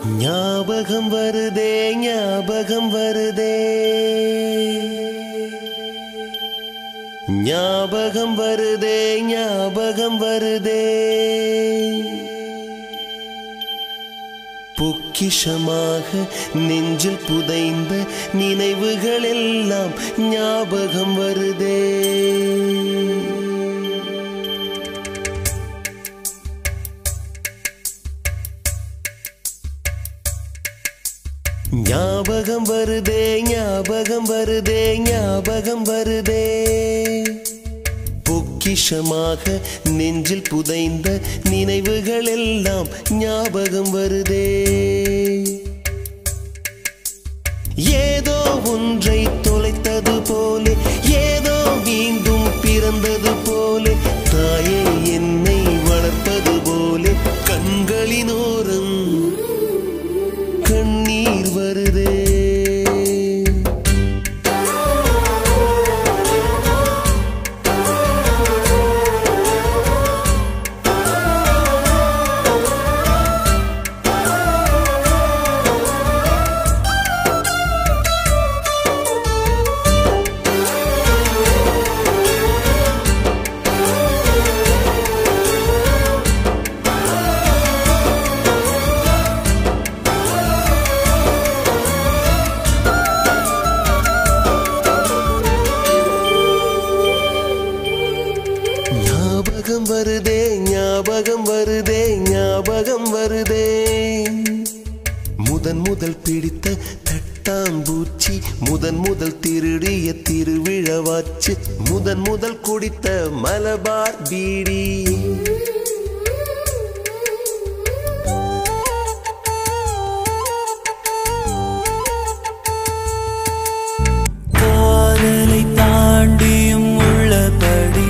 ஞாபகம் வருதே ஞாபகம் வருதே ஞாபகம் வருதே ஞாபகம் வருதே பொக்கிஷமாக நெஞ்சில் புதைந்த நினைவுகள் எல்லாம் ஞாபகம் வருதே ஞாபகம் வருதே ஞாபகம் வருதே ஞாபகம் வருதே பொக்கிஷமாக நெஞ்சில் புதைந்த நினைவுகள் எல்லாம் ஞாபகம் வருதே ஏதோ ஒன்றை தொலைத்தது போலே ஏதோ மீண்டும் பிறந்தது போலே தாயே என்னை வளர்ப்பது போலே கண்களினோரம் கண்ணீர் வருதே ஞாபகம் வருதே ஞாபகம் வருதே ஞாபகம் வருதே முதன் முதல் பிடித்த தட்டாம்பூச்சி முதன் முதல் திருடிய திருவிழவாச்சு முதன் முதல் குடித்த மலபார் பீடி காதலை தாண்டியும் உள்ளபடி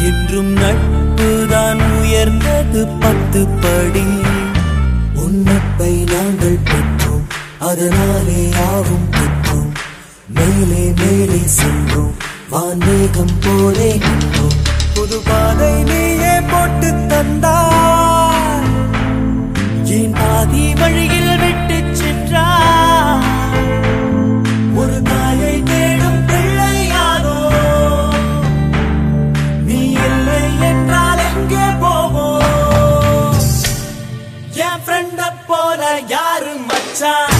என்றும் நட்புதான் உயர்ந்தது 10 படி உன்னப்பை நாங்கள் பெற்றோம் அதனாலே ஆகும் பெற்றோம் மேலே மேலே சென்றோம் வான்மேகம் போலே நின்றோம் புது பாதை நீயே போட்டு தந்தாய் என் பாதி வழியில் விட்டு சென்றாய் ஒரு தாயை தேடும் பிள்ளையானோ நீ இல்லை என்றால் எங்கே போவோம் என் ஃப்ரெண்ட போல யாரு மச்சான்